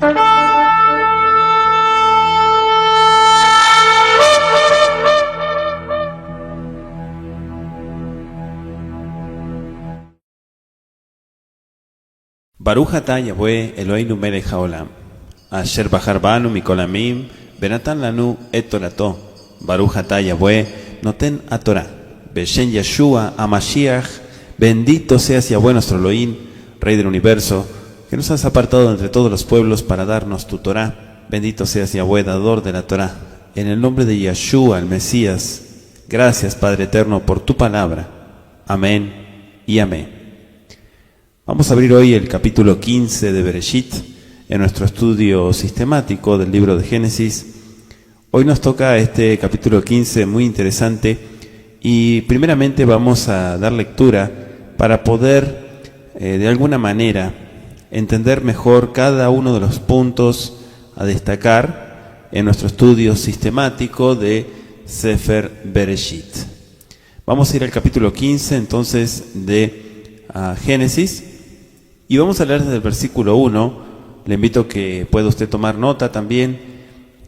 Baruch atah Yahweh Eloheinu melech haolam, asher bahar banu mikol amim, venatan lanu et torato. Baruch atah Yahweh noten a Torah, beshen Yeshua HaMashiach, bendito seas Yahweh nuestro Elohim, Rey del universo, que nos has apartado entre todos los pueblos para darnos tu Torah. Bendito seas Yahweh, dador de la Torah. En el nombre de Yeshua, el Mesías, gracias Padre eterno por tu palabra. Amén y amén. Vamos a abrir hoy el capítulo 15 de Bereshit en nuestro estudio sistemático del libro de Génesis. Hoy nos toca este capítulo 15 muy interesante y primeramente vamos a dar lectura para poder de alguna manera entender mejor cada uno de los puntos a destacar en nuestro estudio sistemático de Sefer Bereshit. Vamos a ir al capítulo 15 entonces de Génesis. Y vamos a leer desde el versículo 1, le invito a que pueda usted tomar nota también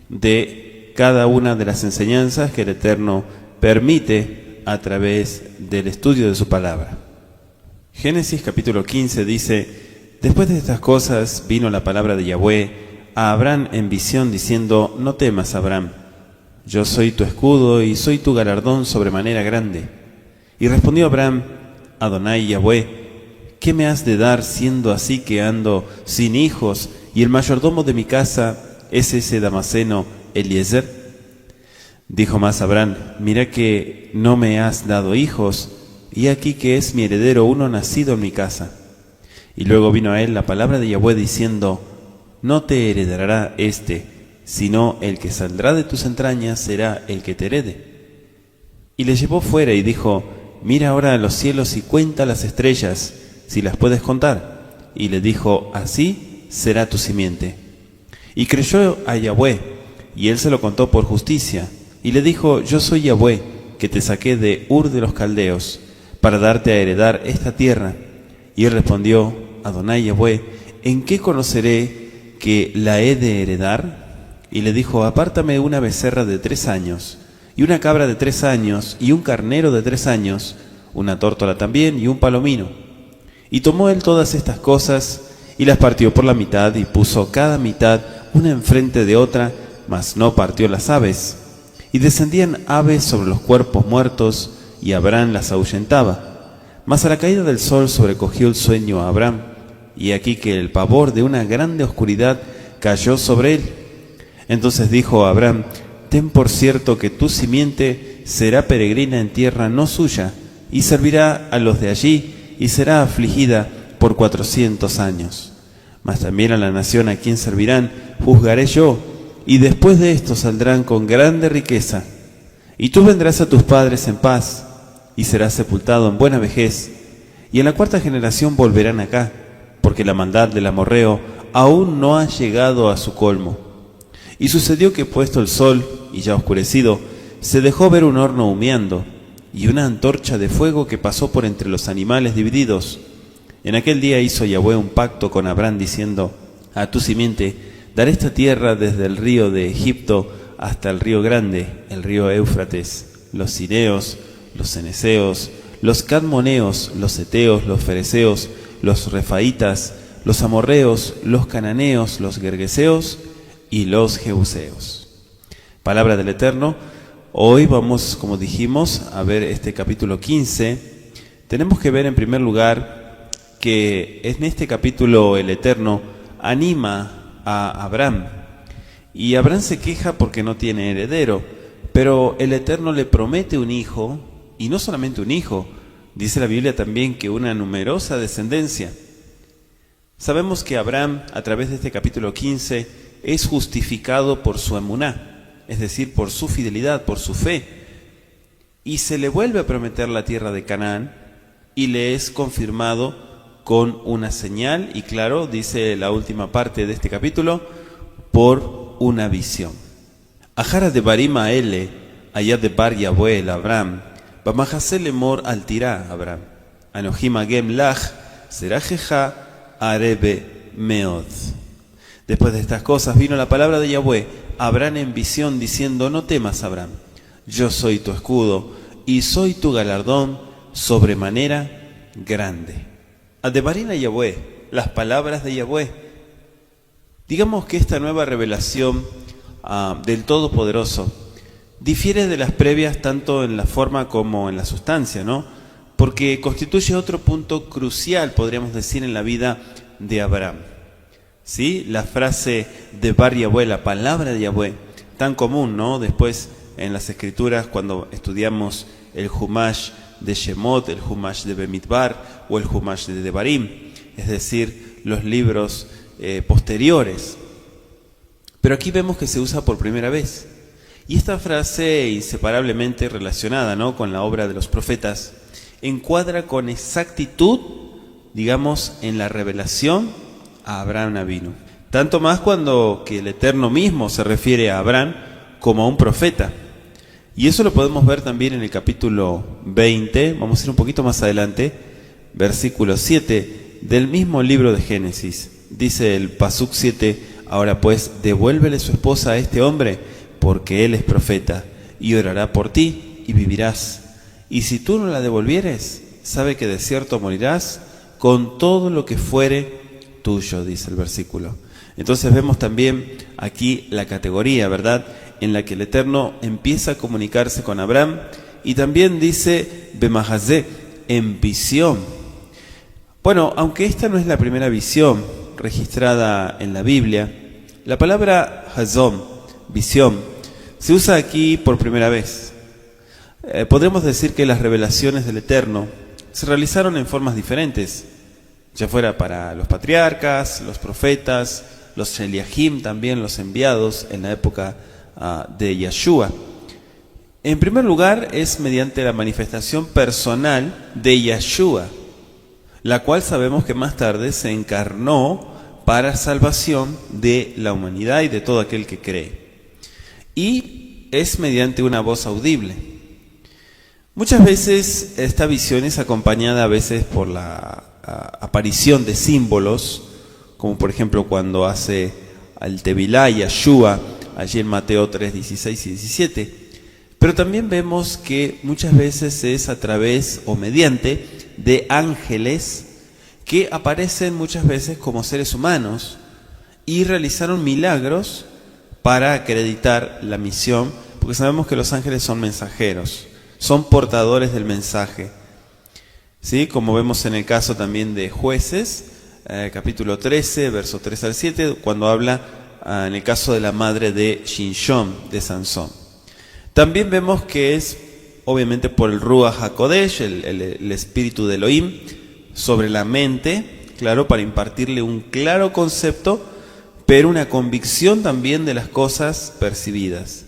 de cada una de las enseñanzas que el Eterno permite a través del estudio de su palabra. Génesis capítulo 15 dice: Después de estas cosas vino la palabra de Yahweh a Abraham en visión diciendo: No temas, Abraham, yo soy tu escudo y soy tu galardón sobremanera grande. Y respondió Abraham: Adonai Yahweh, ¿qué me has de dar siendo así que ando sin hijos y el mayordomo de mi casa es ese Damaseno Eliezer? Dijo más Abraham: Mira que no me has dado hijos, y aquí que es mi heredero uno nacido en mi casa. Y luego vino a él la palabra de Yahweh diciendo: No te heredará este, sino el que saldrá de tus entrañas será el que te herede. Y le llevó fuera y dijo: Mira ahora a los cielos y cuenta las estrellas, si las puedes contar. Y le dijo: Así será tu simiente. Y creyó a Yahweh, y él se lo contó por justicia. Y le dijo: Yo soy Yahweh, que te saqué de Ur de los Caldeos, para darte a heredar esta tierra. Y él respondió: Adonai Yahweh, ¿en qué conoceré que la he de heredar? Y le dijo: Apártame una becerra de 3 años, y una cabra de 3 años, y un carnero de 3 años, una tórtola también, y un palomino. Y tomó él todas estas cosas, y las partió por la mitad, y puso cada mitad una enfrente de otra, mas no partió las aves. Y descendían aves sobre los cuerpos muertos, y Abraham las ahuyentaba. Mas a la caída del sol sobrecogió el sueño a Abraham, y aquí que el pavor de una grande oscuridad cayó sobre él. Entonces dijo a Abraham: Ten por cierto que tu simiente será peregrina en tierra no suya, y servirá a los de allí, y será afligida por 400 años. Mas también a la nación a quien servirán juzgaré yo, y después de esto saldrán con grande riqueza. Y tú vendrás a tus padres en paz, y serás sepultado en buena vejez. Y en la 4ª generación volverán acá, porque la maldad del amorreo aún no ha llegado a su colmo. Y sucedió que puesto el sol, y ya oscurecido, se dejó ver un horno humeando, y una antorcha de fuego que pasó por entre los animales divididos. En aquel día hizo Yahweh un pacto con Abraham diciendo: A tu simiente daré esta tierra desde el río de Egipto hasta el río grande, el río Éufrates, los cineos, los ceneseos, los cadmoneos, los heteos, los fereceos, los refaitas, los amorreos, los cananeos, los gergeseos y los jebuseos. Palabra del Eterno. Hoy vamos, como dijimos, a ver este capítulo 15. Tenemos que ver en primer lugar que en este capítulo el Eterno anima a Abraham. Y Abraham se queja porque no tiene heredero, pero el Eterno le promete un hijo, y no solamente un hijo, dice la Biblia también que una numerosa descendencia. Sabemos que Abraham, a través de este capítulo 15, es justificado por su emuná, es decir, por su fidelidad, por su fe. Y se le vuelve a prometer la tierra de Canaán y le es confirmado con una señal, y claro, dice la última parte de este capítulo, por una visión. Ajara de Barima Ele, allá de Bar Yahweh el Abraham, Bamahase lemor al tirá Abraham, Anohim agem lach, serajeja arebe meod. Después de estas cosas vino la palabra de Yahweh a Abraham en visión, diciendo: no temas, Abraham, yo soy tu escudo y soy tu galardón sobremanera grande. Adebarina Yahweh, las palabras de Yahweh. Digamos que esta nueva revelación del Todopoderoso difiere de las previas tanto en la forma como en la sustancia, ¿no? Porque constituye otro punto crucial, podríamos decir, en la vida de Abraham. ¿Sí? La frase de Bar Yahweh, la palabra de Yahweh, tan común, ¿no? Después en las escrituras, cuando estudiamos el Humash de Shemot, el Humash de Bemidbar o el Humash de Devarim, es decir, los libros posteriores. Pero aquí vemos que se usa por primera vez. Y esta frase, inseparablemente relacionada, ¿no?, con la obra de los profetas, encuadra con exactitud, digamos, en la revelación a Abraham Avinu. Tanto más cuando que el Eterno mismo se refiere a Abraham como a un profeta. Y eso lo podemos ver también en el capítulo 20, vamos a ir un poquito más adelante, versículo 7 del mismo libro de Génesis. Dice el Pasuk 7: ahora pues, devuélvele su esposa a este hombre, porque él es profeta, y orará por ti, y vivirás. Y si tú no la devolvieres, sabe que de cierto morirás con todo lo que fuere tuyo, dice el versículo. Entonces vemos también aquí la categoría, ¿verdad?, en la que el Eterno empieza a comunicarse con Abraham, y también dice Bemahazé, en visión. Bueno, aunque esta no es la primera visión registrada en la Biblia, la palabra Hazón, visión, se usa aquí por primera vez. Podremos decir que las revelaciones del Eterno se realizaron en formas diferentes, ya fuera para los patriarcas, los profetas, los Sheliahim, también los enviados en la época de Yeshua. En primer lugar, es mediante la manifestación personal de Yeshua, la cual sabemos que más tarde se encarnó para salvación de la humanidad y de todo aquel que cree. Y es mediante una voz audible. Muchas veces esta visión es acompañada a veces por la aparición de símbolos, como por ejemplo cuando hace al Tevilá y Yeshua, allí en Mateo 3, 16 y 17. Pero también vemos que muchas veces es a través o mediante de ángeles que aparecen muchas veces como seres humanos y realizaron milagros para acreditar la misión, porque sabemos que los ángeles son mensajeros, son portadores del mensaje. ¿Sí? Como vemos en el caso también de Jueces, capítulo 13, verso 3 al 7, cuando habla en el caso de la madre de Shinshón, de Sansón. También vemos que es obviamente por el Ruach HaKodesh, el espíritu de Elohim, sobre la mente, claro, para impartirle un claro concepto, pero una convicción también de las cosas percibidas.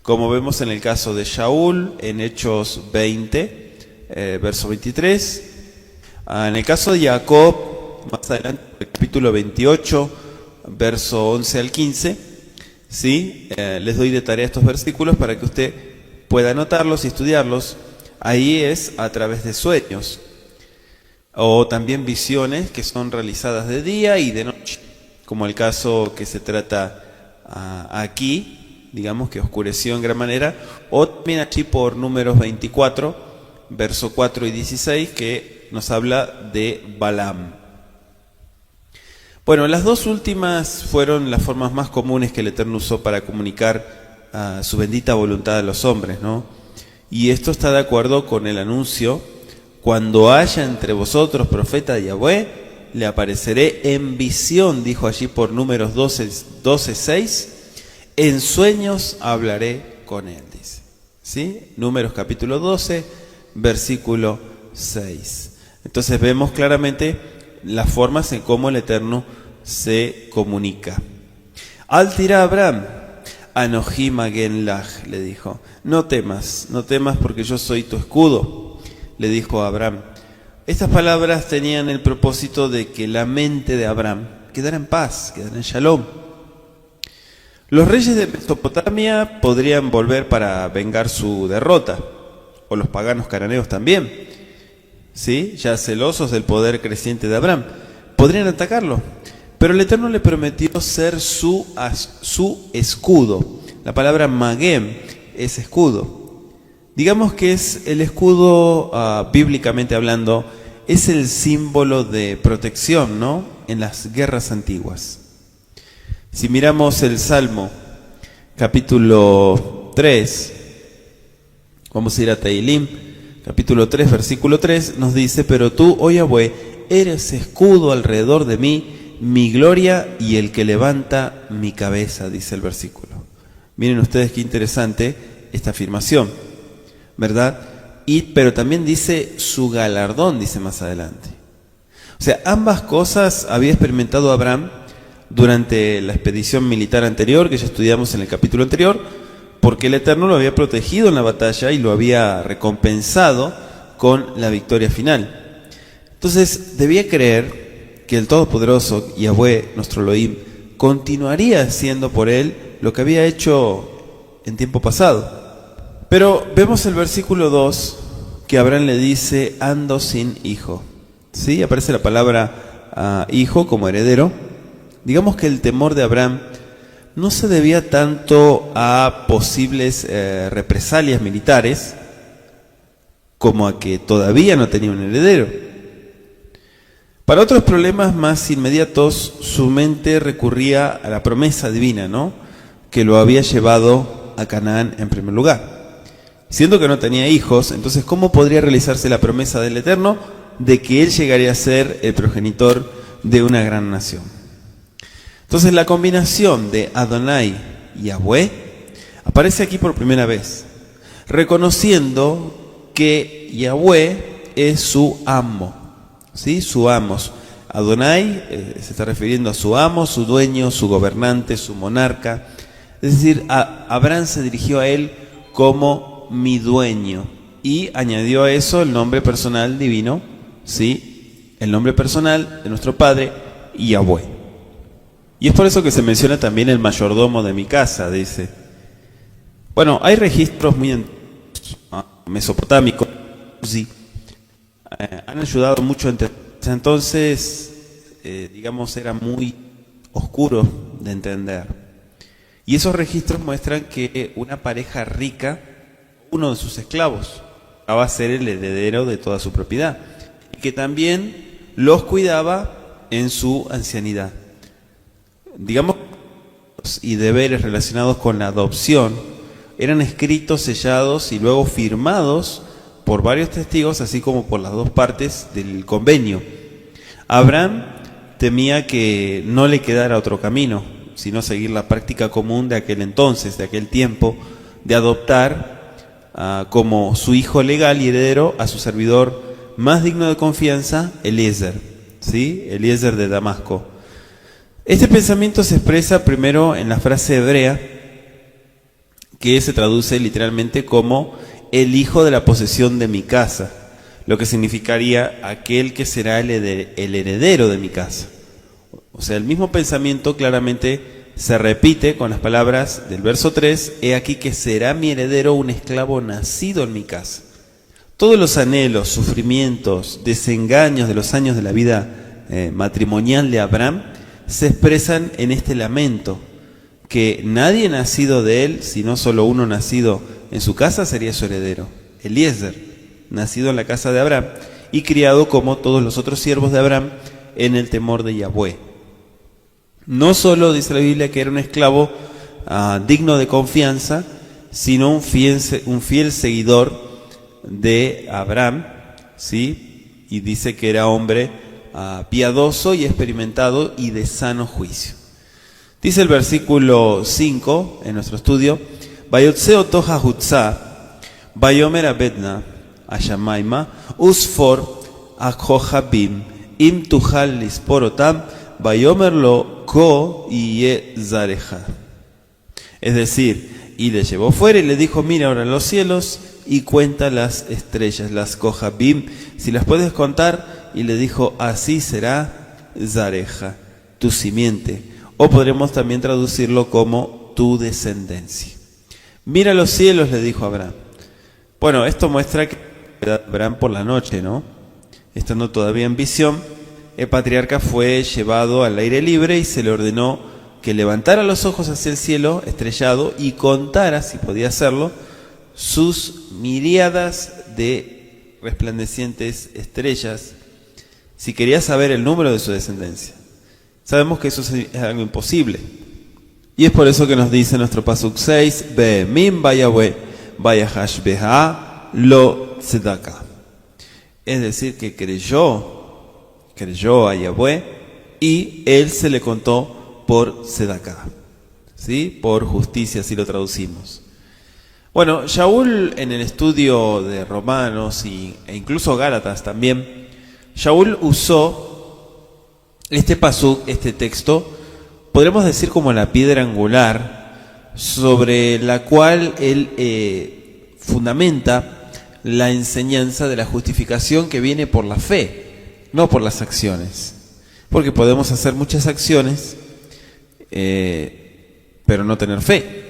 Como vemos en el caso de Shaul, en Hechos 20, verso 23. En el caso de Jacob, más adelante, el capítulo 28, verso 11 al 15, ¿sí? Les doy de tarea estos versículos para que usted pueda anotarlos y estudiarlos. Ahí es a través de sueños, o también visiones que son realizadas de día y de noche, como el caso que se trata aquí, digamos que oscureció en gran manera, o también aquí por Números 24, verso 4 y 16, que nos habla de Balaam. Bueno, las dos últimas fueron las formas más comunes que el Eterno usó para comunicar su bendita voluntad a los hombres, ¿no? Y esto está de acuerdo con el anuncio: cuando haya entre vosotros profeta de Yahweh, le apareceré en visión, dijo allí por Números 12:6, en sueños hablaré con él, dice. ¿Sí? Números capítulo 12, versículo 6. Entonces vemos claramente las formas en cómo el Eterno se comunica. Al tirá Abraham, Anoji Magen Lach, le dijo: no temas porque yo soy tu escudo, le dijo a Abraham. Estas palabras tenían el propósito de que la mente de Abraham quedara en paz, quedara en shalom. Los reyes de Mesopotamia podrían volver para vengar su derrota, o los paganos cananeos también, ¿sí? Ya celosos del poder creciente de Abraham, podrían atacarlo. pero el Eterno le prometió ser su escudo. La palabra magem es escudo. Digamos que es el escudo, bíblicamente hablando, es el símbolo de protección, ¿no? En las guerras antiguas. Si miramos el Salmo, capítulo 3, vamos a ir a Tehilim, capítulo 3, versículo 3, nos dice: pero tú, oh Yahweh, eres escudo alrededor de mí, mi gloria y el que levanta mi cabeza, dice el versículo. Miren ustedes qué interesante esta afirmación, ¿verdad? Pero también dice su galardón, dice más adelante. O sea, ambas cosas había experimentado Abraham durante la expedición militar anterior, que ya estudiamos en el capítulo anterior, porque el Eterno lo había protegido en la batalla y lo había recompensado con la victoria final. Entonces, debía creer que el Todopoderoso, Yahweh, nuestro Elohim, continuaría haciendo por él lo que había hecho en tiempo pasado. Pero vemos el versículo 2, que Abraham le dice: ando sin hijo. ¿Sí? Aparece la palabra hijo como heredero. Digamos que el temor de Abraham no se debía tanto a posibles represalias militares, como a que todavía no tenía un heredero. Para otros problemas más inmediatos, su mente recurría a la promesa divina, ¿no?, que lo había llevado a Canaán en primer lugar. Siendo que no tenía hijos, entonces ¿cómo podría realizarse la promesa del Eterno de que él llegaría a ser el progenitor de una gran nación? Entonces la combinación de Adonai y Yahweh aparece aquí por primera vez, reconociendo que Yahweh es su amo, ¿sí? Su amo. Adonai se está refiriendo a su amo, su dueño, su gobernante, su monarca. Es decir, Abraham se dirigió a él como mi dueño y añadió a eso el nombre personal divino, ¿sí? El nombre personal de nuestro Padre, Yahweh. Y es por eso que se menciona también el mayordomo de mi casa, dice. Bueno, hay registros muy mesopotámicos, sí, han ayudado mucho a entender. Entonces, digamos, era muy oscuro de entender. Y esos registros muestran que una pareja rica, uno de sus esclavos, va a ser el heredero de toda su propiedad, y que también los cuidaba en su ancianidad. Digamos, y deberes relacionados con la adopción eran escritos, sellados y luego firmados por varios testigos, así como por las dos partes del convenio. Abraham temía que no le quedara otro camino, sino seguir la práctica común de aquel entonces, de aquel tiempo, de adoptar como su hijo legal y heredero a su servidor más digno de confianza, Eliezer, ¿sí? Eliezer de Damasco. Este pensamiento se expresa primero en la frase hebrea, que se traduce literalmente como el hijo de la posesión de mi casa, lo que significaría aquel que será el heredero de mi casa. O sea, el mismo pensamiento claramente se repite con las palabras del verso 3, he aquí que será mi heredero un esclavo nacido en mi casa. Todos los anhelos, sufrimientos, desengaños de los años de la vida matrimonial de Abraham se expresan en este lamento, que nadie nacido de él, sino solo uno nacido en su casa, sería su heredero, Eliezer, nacido en la casa de Abraham y criado como todos los otros siervos de Abraham en el temor de Yahweh. No solo dice la Biblia que era un esclavo digno de confianza, sino un fiel seguidor de Abraham, ¿sí? Y dice que era hombre piadoso y experimentado y de sano juicio. Dice el versículo 5 en nuestro estudio: Vayotzeo toja hutza, vayomer abedna, ashamaima, usfor akohabim, im tuchal lisporotam, vayomerlo ko iye zareja. Es decir, y le llevó fuera y le dijo: mira ahora los cielos y cuenta las estrellas, las kohabim, si las puedes contar. Y le dijo: así será zareja, tu simiente. O podremos también traducirlo como tu descendencia. Mira los cielos, le dijo Abraham. Bueno, esto muestra que Abraham por la noche, ¿no?, estando todavía en visión, el patriarca fue llevado al aire libre y se le ordenó que levantara los ojos hacia el cielo estrellado y contara, si podía hacerlo, sus miríadas de resplandecientes estrellas, si quería saber el número de su descendencia. Sabemos que eso es algo imposible. Y es por eso que nos dice nuestro pasuk 6, Be'emim Yahweh Vayahash Beha Lo Tzedaka. Es decir, que creyó a Yahweh y él se le contó por Tzedaka, ¿sí? Por justicia, si lo traducimos. Bueno, Shaul en el estudio de Romanos e incluso Gálatas también, Shaul usó este pasuk, este texto, podremos decir como la piedra angular sobre la cual él fundamenta la enseñanza de la justificación que viene por la fe, no por las acciones. Porque podemos hacer muchas acciones, pero no tener fe,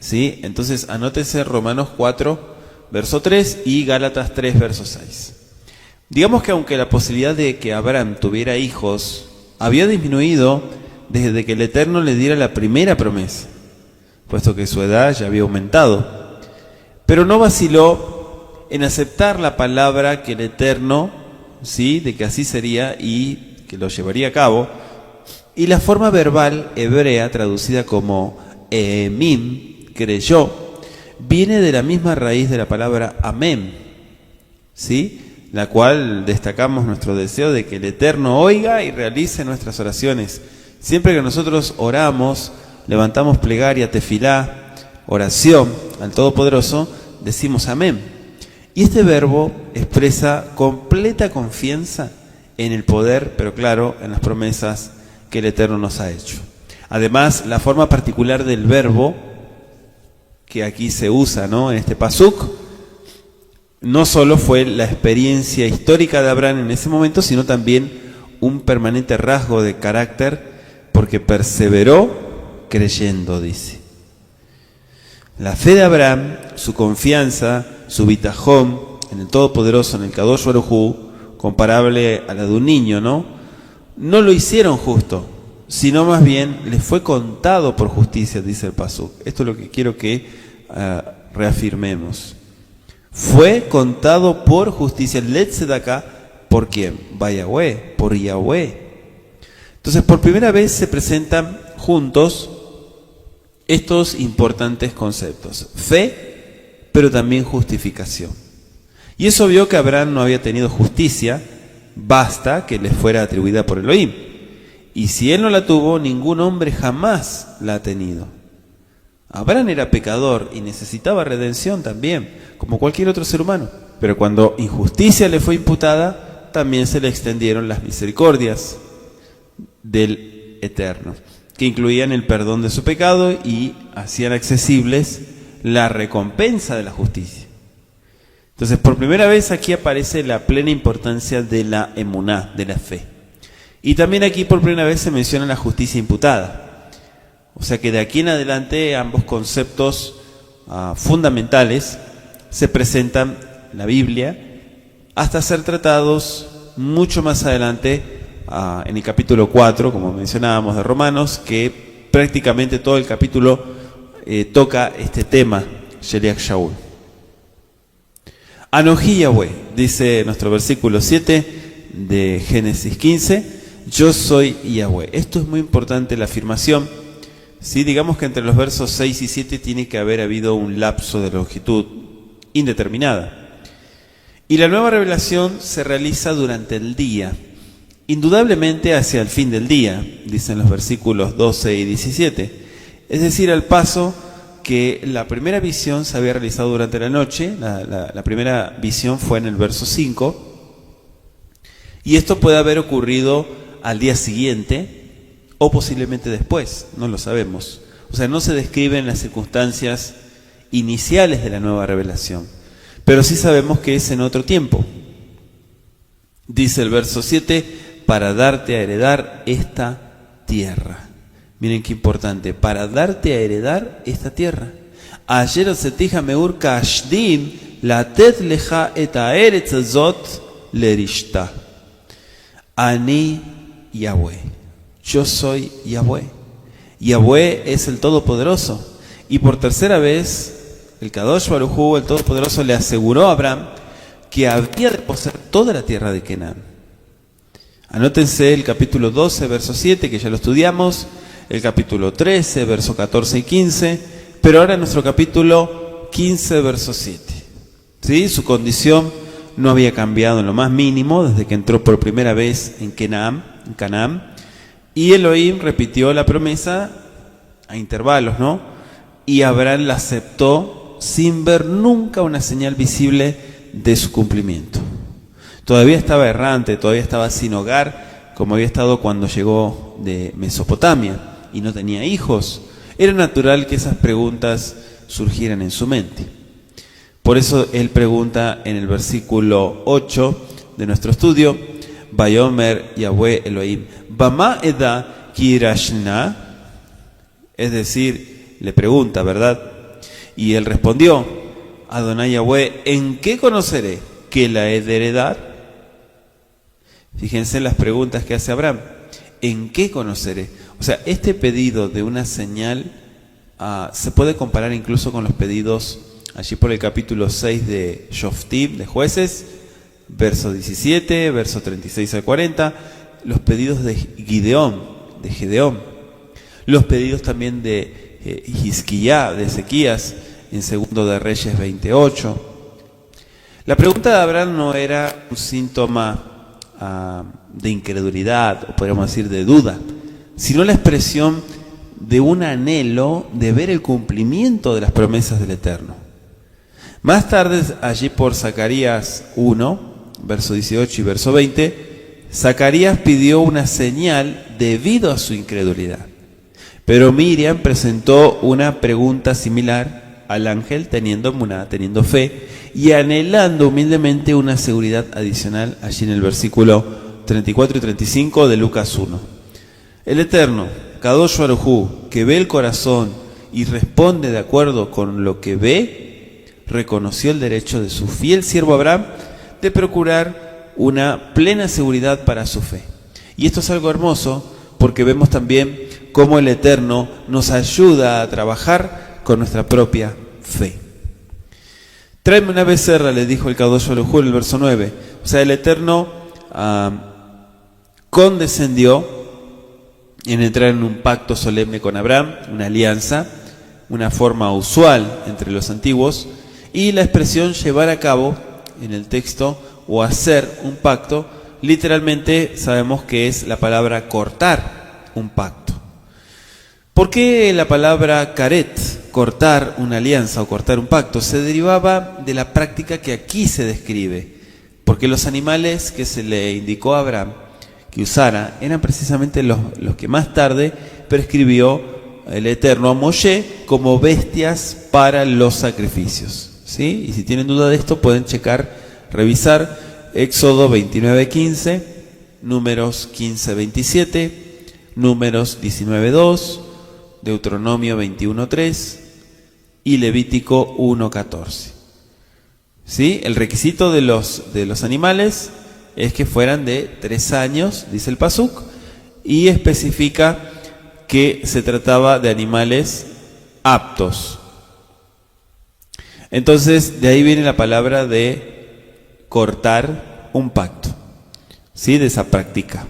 ¿sí? Entonces anótese Romanos 4, verso 3 y Gálatas 3, verso 6. Digamos que aunque la posibilidad de que Abraham tuviera hijos había disminuido desde que el Eterno le diera la primera promesa, puesto que su edad ya había aumentado, pero no vaciló en aceptar la palabra que el Eterno, ¿sí?, de que así sería y que lo llevaría a cabo, y la forma verbal hebrea traducida como Emim, creyó, viene de la misma raíz de la palabra amén, ¿sí?, la cual destacamos nuestro deseo de que el Eterno oiga y realice nuestras oraciones. Siempre que nosotros oramos, levantamos plegaria, tefilá, oración al Todopoderoso, decimos amén. Y este verbo expresa completa confianza en el poder, pero claro, en las promesas que el Eterno nos ha hecho. Además, la forma particular del verbo que aquí se usa, ¿no?, en este pasuk, no solo fue la experiencia histórica de Abraham en ese momento, sino también un permanente rasgo de carácter, porque perseveró creyendo, dice. La fe de Abraham, su confianza, su bitajón en el Todopoderoso, en el Kadosh Baruj Hu, comparable a la de un niño, ¿no? No lo hicieron justo, sino más bien les fue contado por justicia, dice el pasuk. Esto es lo que quiero que reafirmemos. Fue contado por justicia, Let Tzedaka, ¿por quién? Yahweh, por Yahweh. Entonces, por primera vez se presentan juntos estos importantes conceptos: fe, pero también justificación. Y eso vio que Abraham no había tenido justicia, basta que le fuera atribuida por Elohim. Y si él no la tuvo, ningún hombre jamás la ha tenido. Abraham era pecador y necesitaba redención también, como cualquier otro ser humano. Pero cuando injusticia le fue imputada, también se le extendieron las misericordias del Eterno, que incluían el perdón de su pecado y hacían accesibles la recompensa de la justicia. Entonces, por primera vez aquí aparece la plena importancia de la emuná, de la fe. Y también aquí por primera vez se menciona la justicia imputada. O sea que de aquí en adelante ambos conceptos fundamentales se presentan en la Biblia hasta ser tratados mucho más adelante en el capítulo 4, como mencionábamos, de Romanos, que prácticamente todo el capítulo toca este tema, Sheliach Shaul. Anoji Yahweh, dice nuestro versículo 7 de Génesis 15, yo soy Yahweh. Esto es muy importante, la afirmación. Sí, digamos que entre los versos 6 y 7 tiene que haber habido un lapso de longitud indeterminada. Y la nueva revelación se realiza durante el día, indudablemente hacia el fin del día, dicen los versículos 12 y 17. Es decir, al paso que la primera visión se había realizado durante la noche, la primera visión fue en el verso 5, y esto puede haber ocurrido al día siguiente, o posiblemente después, no lo sabemos. O sea, no se describen las circunstancias iniciales de la nueva revelación, pero sí sabemos que es en otro tiempo. Dice el verso 7, para darte a heredar esta tierra. Miren qué importante, para darte a heredar esta tierra. Ayer setija meur kashdim latet leja et haeretz azot lerishta. Ani Yahweh. Yo soy Yahweh. Yahweh es el Todopoderoso. Y por tercera vez, el Kadosh Baruj Hu, el Todopoderoso, le aseguró a Abraham que había de poseer toda la tierra de Canaán. Anótense el capítulo 12, verso 7, que ya lo estudiamos, el capítulo 13, verso 14 y 15, pero ahora nuestro capítulo 15, verso 7. ¿Sí? Su condición no había cambiado en lo más mínimo desde que entró por primera vez en Canaán, y Elohim repitió la promesa a intervalos, ¿no? Y Abraham la aceptó sin ver nunca una señal visible de su cumplimiento. Todavía estaba errante, todavía estaba sin hogar, como había estado cuando llegó de Mesopotamia y no tenía hijos. Era natural que esas preguntas surgieran en su mente. Por eso él pregunta en el versículo 8 de nuestro estudio, Vayomer Yahweh Elohim, Bama eda kirashna, es decir, le pregunta, ¿verdad? Y él respondió, Adonai Yahweh, ¿en qué conoceré que la he de heredar? Fíjense en las preguntas que hace Abraham. ¿En qué conoceré? O sea, este pedido de una señal se puede comparar incluso con los pedidos allí por el capítulo 6 de Shoftim, de Jueces, verso 17, verso 36 al 40, los pedidos de Gedeón, los pedidos también de Hizquiyá, de Ezequías, en Segundo de Reyes 28. La pregunta de Abraham no era un síntoma de incredulidad, o podríamos decir de duda, sino la expresión de un anhelo de ver el cumplimiento de las promesas del Eterno. Más tarde, allí por Zacarías 1, verso 18 y verso 20, Zacarías pidió una señal debido a su incredulidad. Pero Miriam presentó una pregunta similar al ángel, teniendo emuná, teniendo fe y anhelando humildemente una seguridad adicional, allí en el versículo 34 y 35 de Lucas 1. El Eterno, Kadosh Baruj Hu, que ve el corazón y responde de acuerdo con lo que ve, reconoció el derecho de su fiel siervo Abraham de procurar una plena seguridad para su fe. Y esto es algo hermoso porque vemos también cómo el Eterno nos ayuda a trabajar con nuestra propia fe. Tráeme una becerra, le dijo el Kadosh Baruj Hu en el verso 9. O sea, el Eterno condescendió en entrar en un pacto solemne con Abraham, una alianza, una forma usual entre los antiguos, y la expresión llevar a cabo en el texto o hacer un pacto, literalmente sabemos que es la palabra cortar un pacto. ¿Por qué la palabra karet, cortar una alianza o cortar un pacto? Se derivaba de la práctica que aquí se describe, porque los animales que se le indicó a Abraham que usara eran precisamente los que más tarde prescribió el Eterno a Moshe como bestias para los sacrificios. ¿Sí? Y si tienen duda de esto pueden revisar Éxodo 29:15, Números 15:27, Números 19:2, Deuteronomio 21:3 y Levítico 1:14. ¿Sí? El requisito de los animales es que fueran de 3 años, dice el Pasuk, y especifica que se trataba de animales aptos. Entonces, de ahí viene la palabra de cortar un pacto, ¿sí? De esa práctica.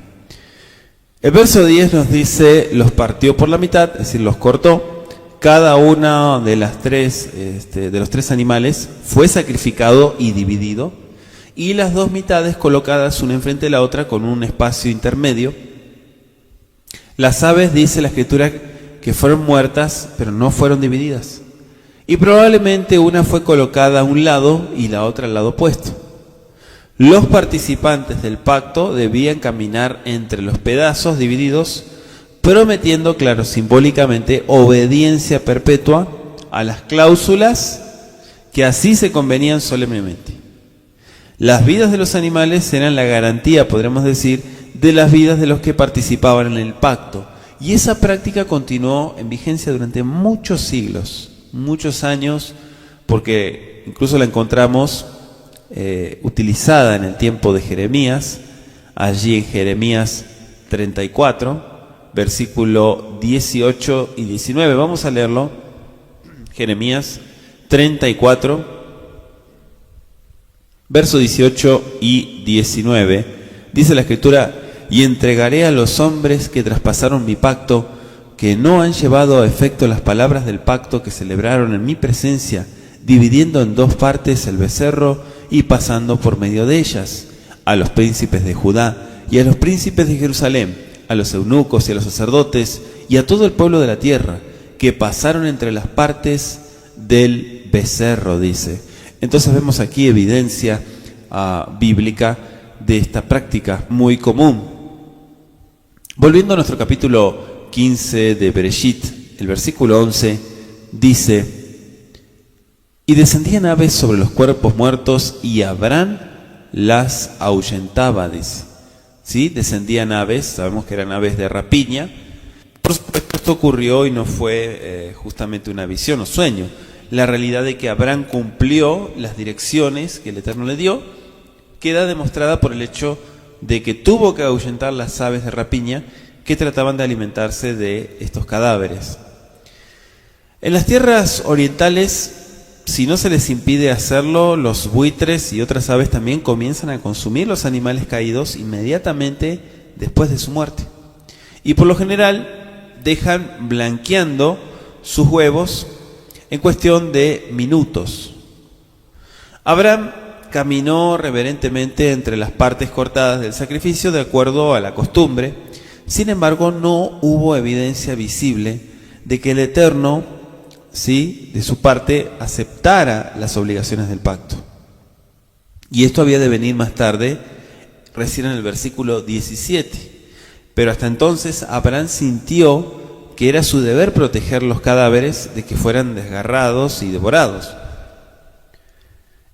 El verso 10 nos dice, los partió por la mitad, es decir, los cortó. Cada uno de los 3 animales fue sacrificado y dividido, y las 2 mitades colocadas una enfrente de la otra con un espacio intermedio. Las aves, dice la Escritura, que fueron muertas, pero no fueron divididas. Y probablemente una fue colocada a un lado y la otra al lado opuesto. Los participantes del pacto debían caminar entre los pedazos divididos, prometiendo, claro, simbólicamente, obediencia perpetua a las cláusulas que así se convenían solemnemente. Las vidas de los animales eran la garantía, podríamos decir, de las vidas de los que participaban en el pacto. Y esa práctica continuó en vigencia durante muchos siglos, muchos años, porque incluso la encontramos utilizada en el tiempo de Jeremías, allí en Jeremías 34, versículo 18 y 19. Vamos a leerlo. Jeremías 34, verso 18 y 19. Dice la Escritura: y entregaré a los hombres que traspasaron mi pacto, que no han llevado a efecto las palabras del pacto que celebraron en mi presencia, dividiendo en dos partes el becerro y pasando por medio de ellas, a los príncipes de Judá y a los príncipes de Jerusalén, a los eunucos y a los sacerdotes y a todo el pueblo de la tierra, que pasaron entre las partes del becerro, dice. Entonces vemos aquí evidencia bíblica de esta práctica muy común. Volviendo a nuestro capítulo 15 de Bereshit, el versículo 11 dice: y descendían aves sobre los cuerpos muertos y Abraham las ahuyentaba, dice. ¿Sí? Descendían aves, sabemos que eran aves de rapiña. Por supuesto, esto ocurrió y no fue justamente una visión o sueño. La realidad de que Abraham cumplió las direcciones que el Eterno le dio queda demostrada por el hecho de que tuvo que ahuyentar las aves de rapiña que trataban de alimentarse de estos cadáveres. En las tierras orientales, si no se les impide hacerlo, los buitres y otras aves también comienzan a consumir los animales caídos inmediatamente después de su muerte. Y por lo general dejan blanqueando sus huevos en cuestión de minutos. Abraham caminó reverentemente entre las partes cortadas del sacrificio de acuerdo a la costumbre. Sin embargo, no hubo evidencia visible de que el Eterno, ¿sí?, de su parte, aceptara las obligaciones del pacto. Y esto había de venir más tarde, recién en el versículo 17. Pero hasta entonces Abraham sintió que era su deber proteger los cadáveres de que fueran desgarrados y devorados.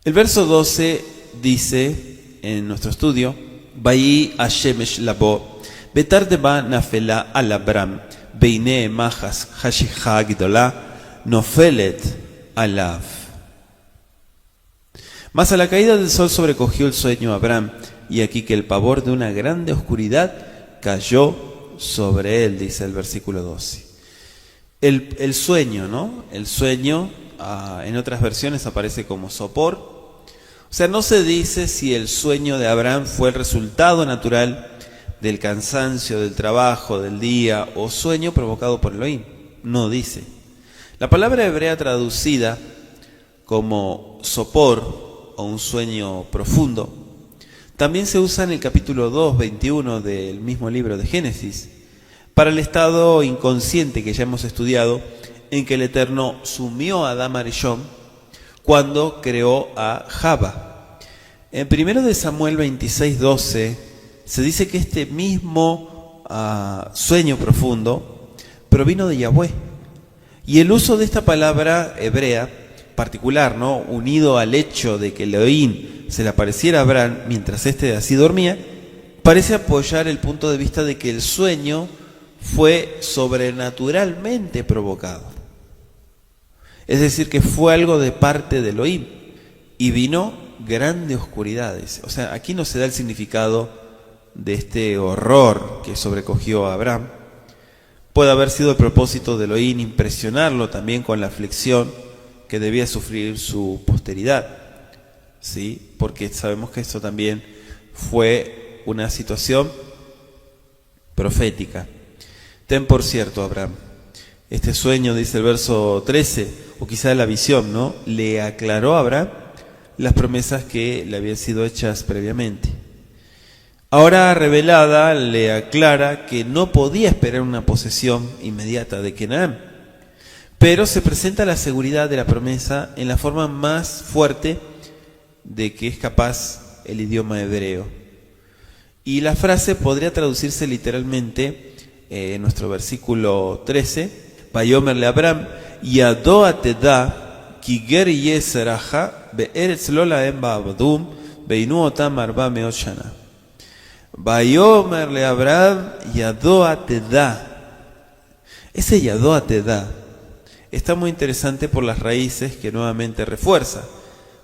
El verso 12 dice en nuestro estudio: Vayi Hashemesh labo betardeba nafela al Abraham beine majas hashicha gdola nofelet alav. Mas a la caída del sol sobrecogió el sueño a Abraham, y aquí que el pavor de una grande oscuridad cayó sobre él, dice el versículo 12. El sueño, ¿no? El sueño, en otras versiones aparece como sopor. O sea, no se dice si el sueño de Abraham fue el resultado natural del cansancio, del trabajo, del día, o sueño provocado por Elohim. No dice. La palabra hebrea traducida como sopor o un sueño profundo también se usa en el capítulo 2, 21 del mismo libro de Génesis, para el estado inconsciente que ya hemos estudiado, en que el Eterno sumió a Adán Arishon cuando creó a Java. En 1 de Samuel 26, 12 se dice que este mismo sueño profundo provino de Yahweh. Y el uso de esta palabra hebrea particular, ¿no?, unido al hecho de que Elohim se le apareciera a Abraham mientras éste así dormía, parece apoyar el punto de vista de que el sueño fue sobrenaturalmente provocado. Es decir, que fue algo de parte de Elohim y vino grande oscuridad. O sea, aquí no se da el significado de este horror que sobrecogió a Abraham. Puede haber sido el propósito de Elohim impresionarlo también con la aflicción que debía sufrir su posteridad, ¿sí? Porque sabemos que esto también fue una situación profética. Ten por cierto, Abraham, este sueño, dice el verso 13, o quizá la visión, ¿no?, le aclaró a Abraham las promesas que le habían sido hechas previamente. Ahora revelada, le aclara que no podía esperar una posesión inmediata de Canaán, pero se presenta la seguridad de la promesa en la forma más fuerte de que es capaz el idioma hebreo. Y la frase podría traducirse literalmente en nuestro versículo 13: Vayomer le Abraham, Yado ateda, ki ger yeseraja, be'eretz lo laem ba'abdum, beinu otam arba meot shana. Vayomer le Abraham, Yado ateda. Ese Yado ateda está muy interesante por las raíces que nuevamente refuerza,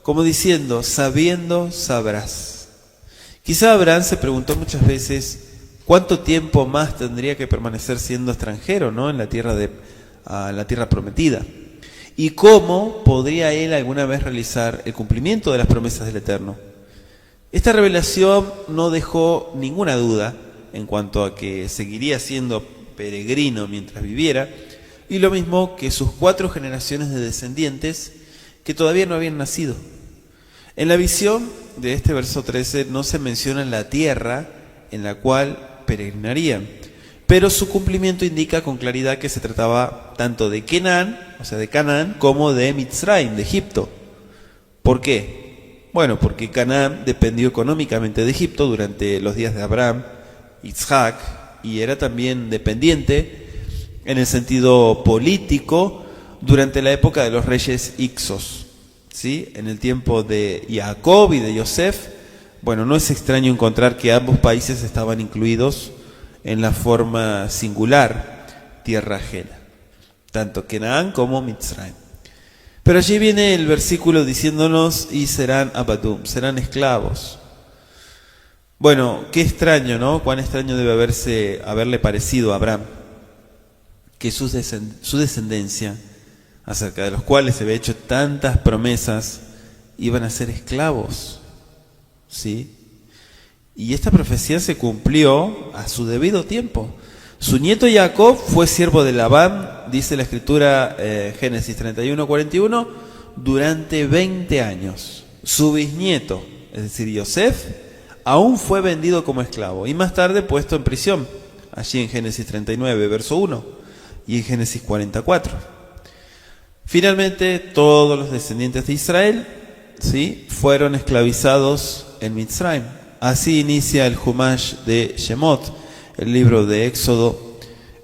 como diciendo, sabiendo sabrás. Quizá Abraham se preguntó muchas veces cuánto tiempo más tendría que permanecer siendo extranjero, ¿no?, en la tierra prometida. Y cómo podría él alguna vez realizar el cumplimiento de las promesas del Eterno. Esta revelación no dejó ninguna duda en cuanto a que seguiría siendo peregrino mientras viviera, y lo mismo que sus 4 generaciones de descendientes que todavía no habían nacido. En la visión de este verso 13 no se menciona la tierra en la cual peregrinarían, pero su cumplimiento indica con claridad que se trataba tanto de Canaán, o sea de Canaán, como de Mitzrayim, de Egipto. ¿Por qué? Bueno, porque Canaán dependió económicamente de Egipto durante los días de Abraham, Isaac, y era también dependiente en el sentido político durante la época de los reyes Ixos, ¿sí? En el tiempo de Jacob y de Yosef, bueno, no es extraño encontrar que ambos países estaban incluidos en la forma singular, tierra ajena, tanto Canaán como Mitzrayim. Pero allí viene el versículo diciéndonos, y serán abadum, serán esclavos. Bueno, qué extraño, ¿no? Cuán extraño debe haberle parecido a Abraham que su descendencia, acerca de los cuales se había hecho tantas promesas, iban a ser esclavos, ¿sí? Y esta profecía se cumplió a su debido tiempo. Su nieto Jacob fue siervo de Labán, dice la escritura Génesis 31:41, durante 20 años. Su bisnieto, es decir, Yosef, aún fue vendido como esclavo y más tarde puesto en prisión, allí en Génesis 39, verso 1 y en Génesis 44. Finalmente, todos los descendientes de Israel, ¿sí?, fueron esclavizados en Mitzrayim. Así inicia el Humash de Shemot, el libro de Éxodo,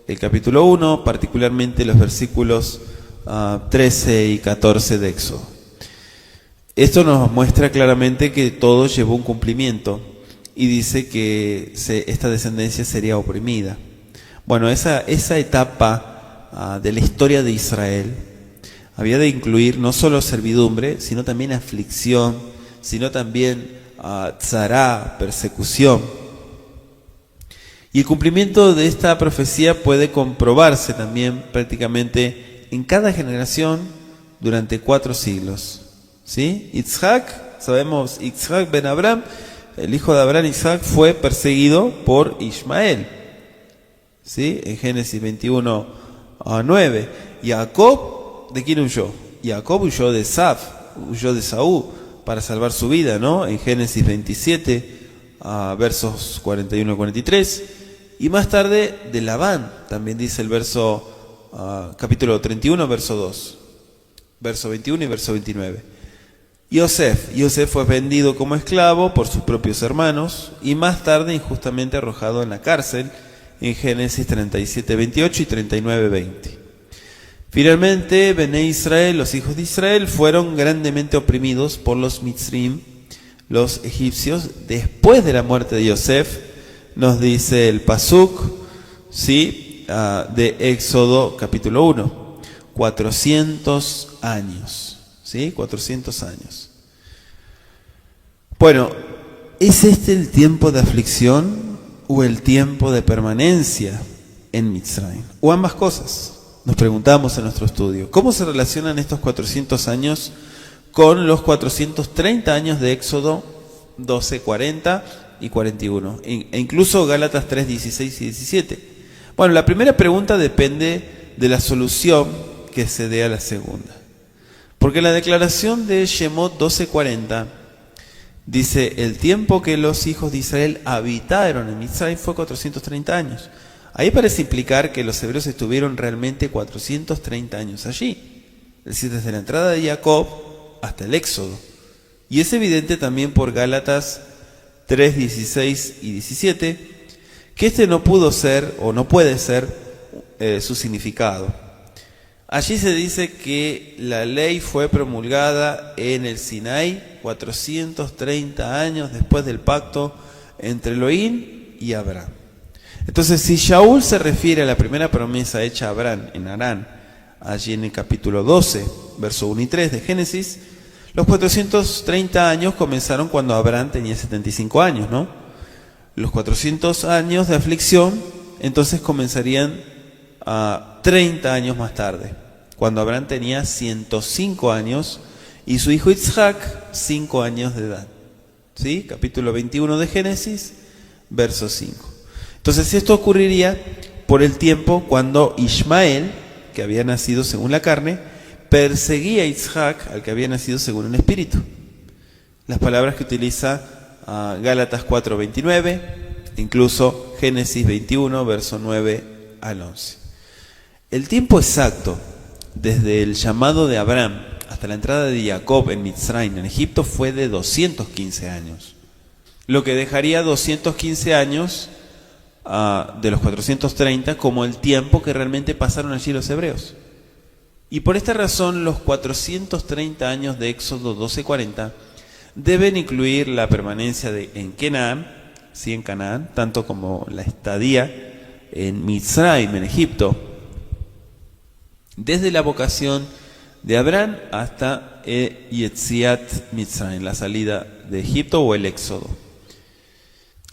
el capítulo 1, particularmente los versículos 13 y 14 de Éxodo. Esto nos muestra claramente que todo llevó un cumplimiento y dice que esta descendencia sería oprimida. Bueno, esa etapa de la historia de Israel había de incluir no solo servidumbre, sino también aflicción, sino también tzará, persecución. Y el cumplimiento de esta profecía puede comprobarse también prácticamente en cada generación durante 4 siglos. ¿Sí? Isaac, sabemos, Isaac ben Abraham, el hijo de Abraham, Isaac, fue perseguido por Ismael, ¿sí?, en Génesis 21:9. Jacob, ¿de quién huyó? Jacob huyó de huyó de Saúl para salvar su vida, ¿no?, en Génesis 27, versos 41 y 43. Y más tarde de Labán, también dice el capítulo 31, verso 2, verso 21 y verso 29. Yosef fue vendido como esclavo por sus propios hermanos y más tarde injustamente arrojado en la cárcel en Génesis 37:28 y 39:20. Finalmente, Bené Israel, los hijos de Israel, fueron grandemente oprimidos por los Mitzrim, los egipcios, después de la muerte de Yosef, nos dice el Pasuk, ¿sí?, de Éxodo capítulo 1, 400 años. ¿Sí? 400 años. Bueno, ¿es este el tiempo de aflicción o el tiempo de permanencia en Mitzrayim? O ambas cosas, nos preguntamos en nuestro estudio. ¿Cómo se relacionan estos 400 años con los 430 años de Éxodo 12, 40 y 41? E incluso Gálatas 3, 16 y 17. Bueno, la primera pregunta depende de la solución que se dé a la segunda. Porque la declaración de Shemot 12:40 dice, el tiempo que los hijos de Israel habitaron en Mitzrayim fue 430 años. Ahí parece implicar que los hebreos estuvieron realmente 430 años allí. Es decir, desde la entrada de Jacob hasta el Éxodo. Y es evidente también por Gálatas 3, 16 y 17, que este no pudo ser o no puede ser su significado. Allí se dice que la ley fue promulgada en el Sinaí 430 años después del pacto entre Elohim y Abraham. Entonces, si Shaul se refiere a la primera promesa hecha a Abraham en Harán, allí en el capítulo 12, verso 1 y 3 de Génesis, los 430 años comenzaron cuando Abraham tenía 75 años, ¿no? Los 400 años de aflicción entonces comenzarían a 30 años más tarde, cuando Abraham tenía 105 años y su hijo Isaac 5 años de edad. ¿Sí? Capítulo 21 de Génesis, verso 5. Entonces esto ocurriría por el tiempo cuando Ismael, que había nacido según la carne, perseguía a Isaac, al que había nacido según el espíritu. Las palabras que utiliza Gálatas 4:29, incluso Génesis 21, verso 9 al 11. El tiempo exacto desde el llamado de Abraham hasta la entrada de Jacob en Mitzrayim, en Egipto, fue de 215 años. Lo que dejaría 215 años de los 430 como el tiempo que realmente pasaron allí los hebreos. Y por esta razón los 430 años de Éxodo 12:40 deben incluir la permanencia en Canaán, sí, en Canaán, tanto como la estadía en Mitzrayim, en Egipto, desde la vocación de Abraham hasta Yetziat Mitzrayim, la salida de Egipto o el éxodo.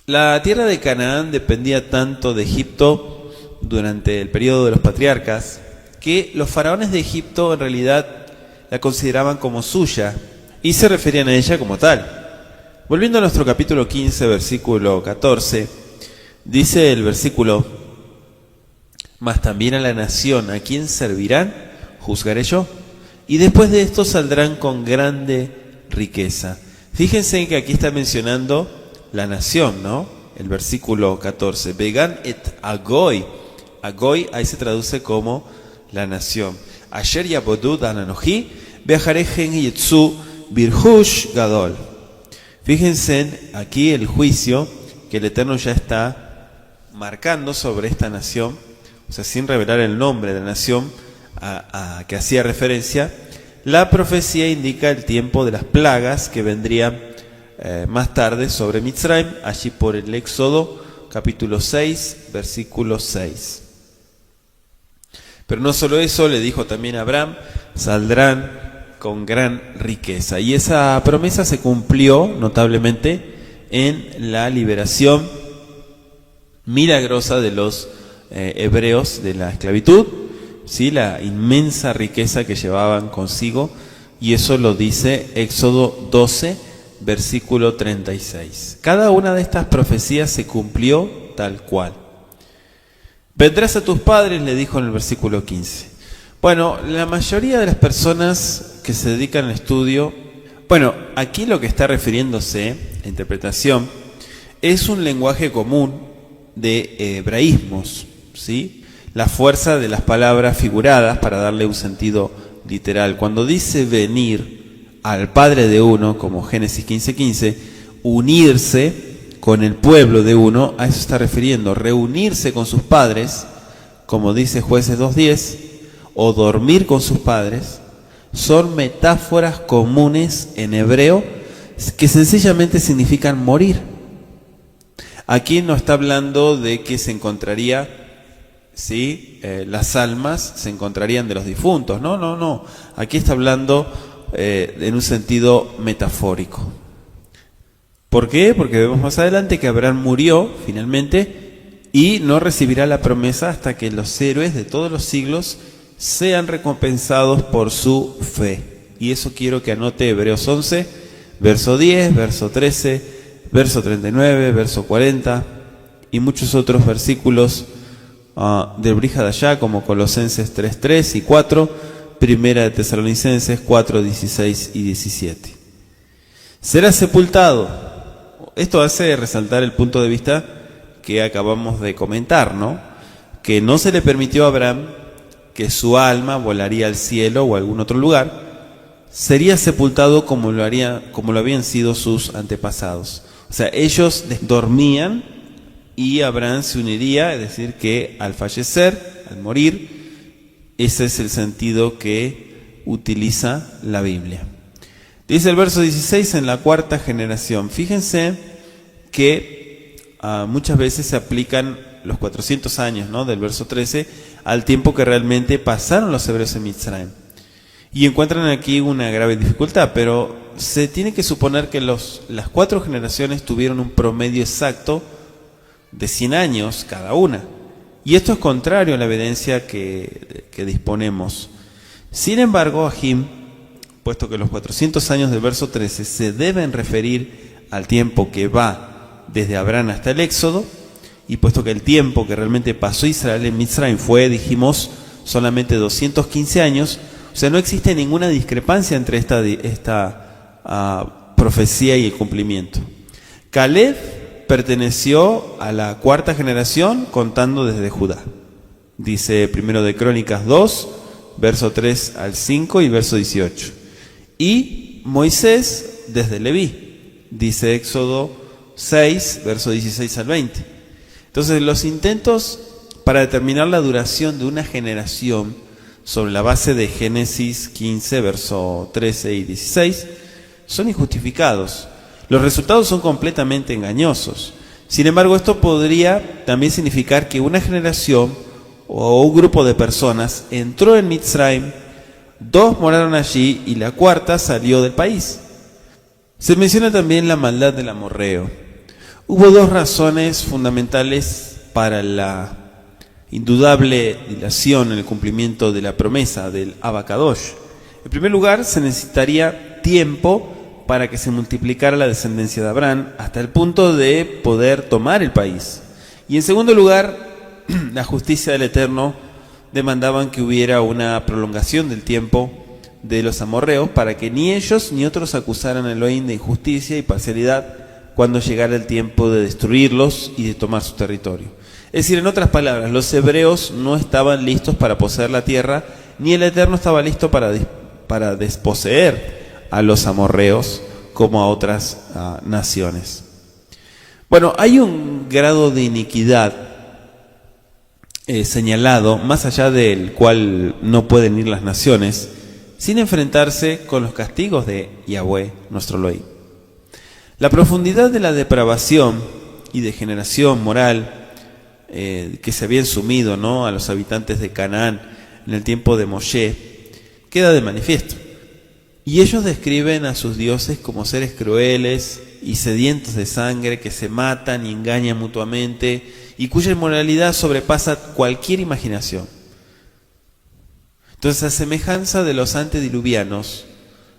La tierra de Canaán dependía tanto de Egipto durante el periodo de los patriarcas que los faraones de Egipto en realidad la consideraban como suya y se referían a ella como tal. Volviendo a nuestro capítulo 15, versículo 14, dice el versículo: mas también a la nación a quien servirán, juzgaré yo, y después de esto saldrán con grande riqueza. Fíjense que aquí está mencionando la nación, ¿no? El versículo 14. Vegan et agoy. Agoy ahí se traduce como la nación. Asher yabodu dananoji, bejaré gen yetsu birhush gadol. Fíjense aquí el juicio que el Eterno ya está marcando sobre esta nación, o sea, sin revelar el nombre de la nación a que hacía referencia. La profecía indica el tiempo de las plagas que vendrían más tarde sobre Mitzrayim, allí por el Éxodo capítulo 6, versículo 6. Pero no solo eso, le dijo también a Abraham: saldrán con gran riqueza. Y esa promesa se cumplió notablemente en la liberación milagrosa de los hebreos de la esclavitud, ¿sí? La inmensa riqueza que llevaban consigo, y eso lo dice Éxodo 12, versículo 36. Cada una de estas profecías se cumplió tal cual. Vendrás a tus padres, le dijo en el versículo 15. Bueno, la mayoría de las personas que se dedican al estudio, bueno, aquí lo que está refiriéndose, la interpretación, es un lenguaje común de hebraísmos, ¿sí? La fuerza de las palabras figuradas para darle un sentido literal. Cuando dice venir al padre de uno, como Génesis 15:15, unirse con el pueblo de uno, a eso está refiriendo. Reunirse con sus padres, como dice Jueces 2:10, o dormir con sus padres, son metáforas comunes en hebreo que sencillamente significan morir. Aquí no está hablando de que se encontraría, ¿sí? Las almas se encontrarían de los difuntos. No. Aquí está hablando en un sentido metafórico. ¿Por qué? Porque vemos más adelante que Abraham murió finalmente y no recibirá la promesa hasta que los héroes de todos los siglos sean recompensados por su fe. Y eso quiero que anote Hebreos 11, verso 10, verso 13, verso 39, verso 40 y muchos otros versículos del Brit Hadashah, como Colosenses 3:3 y 4, Primera de Tesalonicenses 4:16 y 17. Será sepultado. Esto hace resaltar el punto de vista que acabamos de comentar, ¿no? Que no se le permitió a Abraham que su alma volaría al cielo o a algún otro lugar. Sería sepultado como lo habían sido sus antepasados. O sea, ellos dormían y Abraham se uniría, es decir, que al fallecer, al morir, ese es el sentido que utiliza la Biblia. Dice el verso 16, en la cuarta generación. Fíjense que muchas veces se aplican los 400 años, ¿no?, del verso 13 al tiempo que realmente pasaron los hebreos en Mitzrayim. Y encuentran aquí una grave dificultad, pero se tiene que suponer que las 4 generaciones tuvieron un promedio exacto de 100 años cada una. Y esto es contrario a la evidencia que disponemos. Sin embargo, Ahim, puesto que los 400 años del verso 13 se deben referir al tiempo que va desde Abraham hasta el Éxodo, y puesto que el tiempo que realmente pasó Israel en Mitzrayim fue, dijimos, solamente 215 años, o sea, no existe ninguna discrepancia entre esta profecía y el cumplimiento. Caleb perteneció a la cuarta generación contando desde Judá. Dice primero de Crónicas 2, verso 3 al 5 y verso 18. Y Moisés desde Leví, dice Éxodo 6, verso 16 al 20. Entonces los intentos para determinar la duración de una generación sobre la base de Génesis 15, verso 13 y 16, son injustificados. Los resultados son completamente engañosos. Sin embargo, esto podría también significar que una generación o un grupo de personas entró en Mitzrayim, 2 moraron allí y la cuarta salió del país. Se menciona también la maldad del amorreo. Hubo 2 razones fundamentales para la indudable dilación en el cumplimiento de la promesa del Abacadosh. En primer lugar, se necesitaría tiempo para que se multiplicara la descendencia de Abraham hasta el punto de poder tomar el país. Y en segundo lugar, la justicia del Eterno demandaban que hubiera una prolongación del tiempo de los amorreos para que ni ellos ni otros acusaran a Elohim de injusticia y parcialidad cuando llegara el tiempo de destruirlos y de tomar su territorio. Es decir, en otras palabras, los hebreos no estaban listos para poseer la tierra, ni el Eterno estaba listo para desposeer a los amorreos como a otras naciones. Bueno, hay un grado de iniquidad señalado, más allá del cual no pueden ir las naciones, sin enfrentarse con los castigos de Yahweh, nuestro Elohim. La profundidad de la depravación y degeneración moral que se habían sumido, ¿no?, a los habitantes de Canaán en el tiempo de Moshe, queda de manifiesto. Y ellos describen a sus dioses como seres crueles y sedientos de sangre que se matan y engañan mutuamente y cuya inmoralidad sobrepasa cualquier imaginación. Entonces, a semejanza de los antediluvianos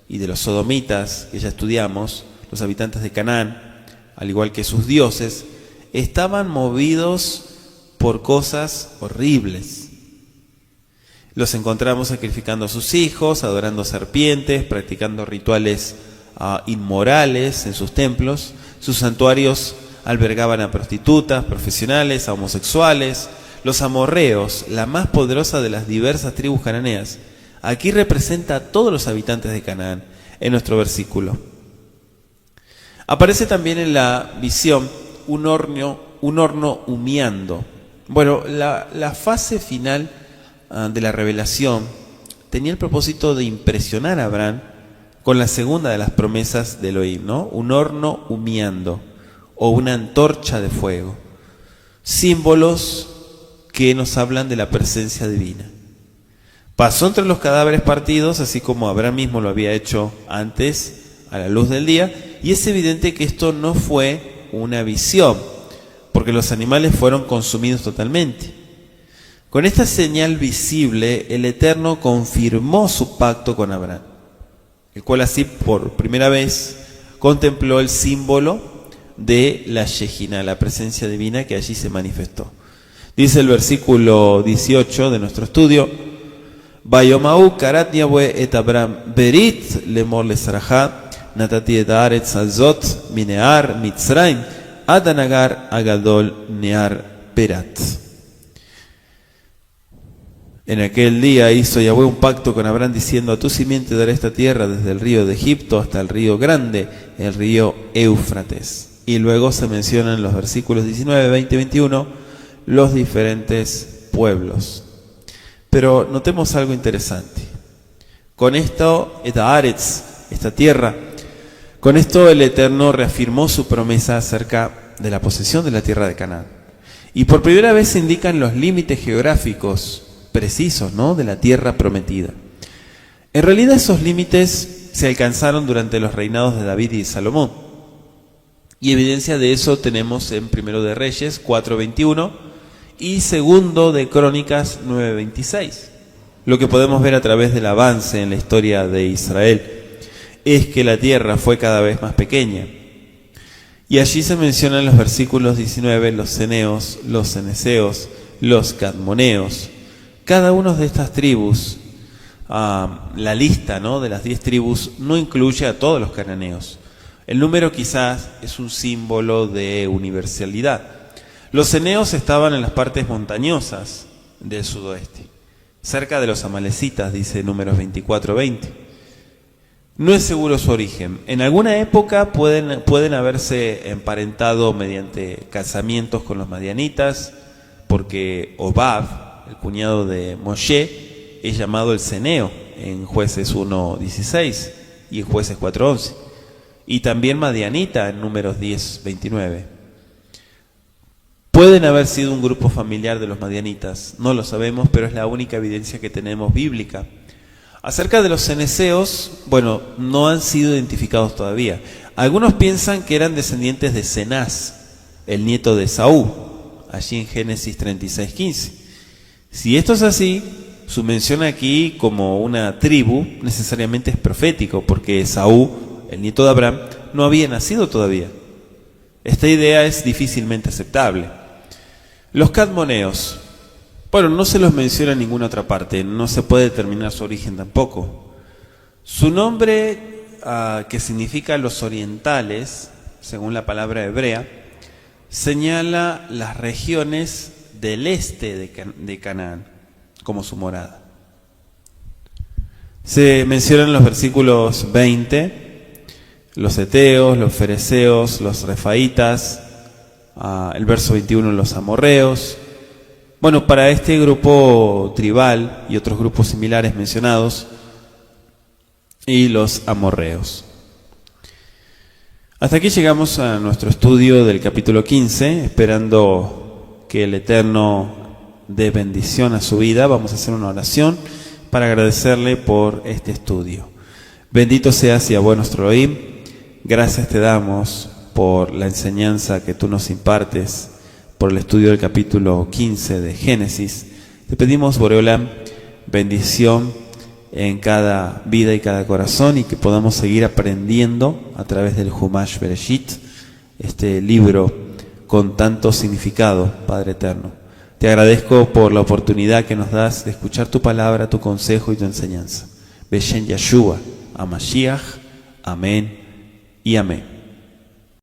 y de los sodomitas que ya estudiamos, los habitantes de Canaán, al igual que sus dioses, estaban movidos por cosas horribles. Los encontramos sacrificando a sus hijos, adorando serpientes, practicando rituales inmorales en sus templos. Sus santuarios albergaban a prostitutas, profesionales, a homosexuales. Los amorreos, la más poderosa de las diversas tribus cananeas, aquí representa a todos los habitantes de Canaán en nuestro versículo. Aparece también en la visión un horno humeando. Bueno, la fase final de la revelación tenía el propósito de impresionar a Abraham con la segunda de las promesas de Elohim, ¿no? Un horno humeando o una antorcha de fuego. Símbolos que nos hablan de la presencia divina. Pasó entre los cadáveres partidos, así como Abraham mismo lo había hecho antes a la luz del día, y es evidente que esto no fue una visión, porque los animales fueron consumidos totalmente. Con esta señal visible, el Eterno confirmó su pacto con Abraham, el cual así por primera vez contempló el símbolo de la Shejina, la presencia divina que allí se manifestó. Dice el versículo 18 de nuestro estudio: Vayomau karat Yahweh et Abraham berit lemor lesarajá natati et haaretz azot minear Mitzrayim ad hanagar agadol near perat. En aquel día hizo Yahweh un pacto con Abraham diciendo: a tu simiente daré esta tierra desde el río de Egipto hasta el río grande, el río Éufrates. Y luego se mencionan en los versículos 19, 20 y 21 los diferentes pueblos. Pero notemos algo interesante. Con esto, esta tierra, con esto el Eterno reafirmó su promesa acerca de la posesión de la tierra de Canaán. Y por primera vez se indican los límites geográficos precisos, ¿no?, de la tierra prometida. En realidad esos límites se alcanzaron durante los reinados de David y Salomón. Y evidencia de eso tenemos en Primero de Reyes 4:21 y Segundo de Crónicas 9:26. Lo que podemos ver a través del avance en la historia de Israel es que la tierra fue cada vez más pequeña. Y allí se mencionan en los versículos 19 los ceneos, los ceneseos, los cadmoneos. Cada una de estas tribus, la lista, ¿no?, de las 10 tribus no incluye a todos los cananeos. El número quizás es un símbolo de universalidad. Los ceneos estaban en las partes montañosas del sudoeste, cerca de los amalecitas, dice Números 24:20. No es seguro su origen. En alguna época pueden haberse emparentado mediante casamientos con los madianitas, porque Hobab, el cuñado de Moshe, es llamado el ceneo en Jueces 1:16 y en Jueces 4:11. Y también madianita en Números 10:29. Pueden haber sido un grupo familiar de los madianitas, no lo sabemos, pero es la única evidencia que tenemos bíblica. Acerca de los ceneseos, no han sido identificados todavía. Algunos piensan que eran descendientes de Cenaz, el nieto de Esaú, allí en Génesis 36:15. Si esto es así, su mención aquí como una tribu necesariamente es profético, porque Esaú, el nieto de Abraham, no había nacido todavía. Esta idea es difícilmente aceptable. Los cadmoneos, no se los menciona en ninguna otra parte, no se puede determinar su origen tampoco. Su nombre, que significa los orientales, según la palabra hebrea, señala las regiones del este de Canaán como su morada. Se mencionan los versículos 20, los heteos, los fereceos, los refaitas, el verso 21 los amorreos. Para este grupo tribal y otros grupos similares mencionados, y los amorreos. Hasta aquí llegamos a nuestro estudio del capítulo 15, esperando que el Eterno dé bendición a su vida. Vamos a hacer una oración para agradecerle por este estudio. Bendito seas, Yahweh nuestro Elohim. Gracias te damos por la enseñanza que tú nos impartes, por el estudio del capítulo 15 de Génesis. Te pedimos, Boreolam, bendición en cada vida y cada corazón, y que podamos seguir aprendiendo a través del Humash Bereshit, este libro con tanto significado, Padre Eterno. Te agradezco por la oportunidad que nos das de escuchar tu palabra, tu consejo y tu enseñanza. Beshen Yeshua, Amashiach, amén y amén.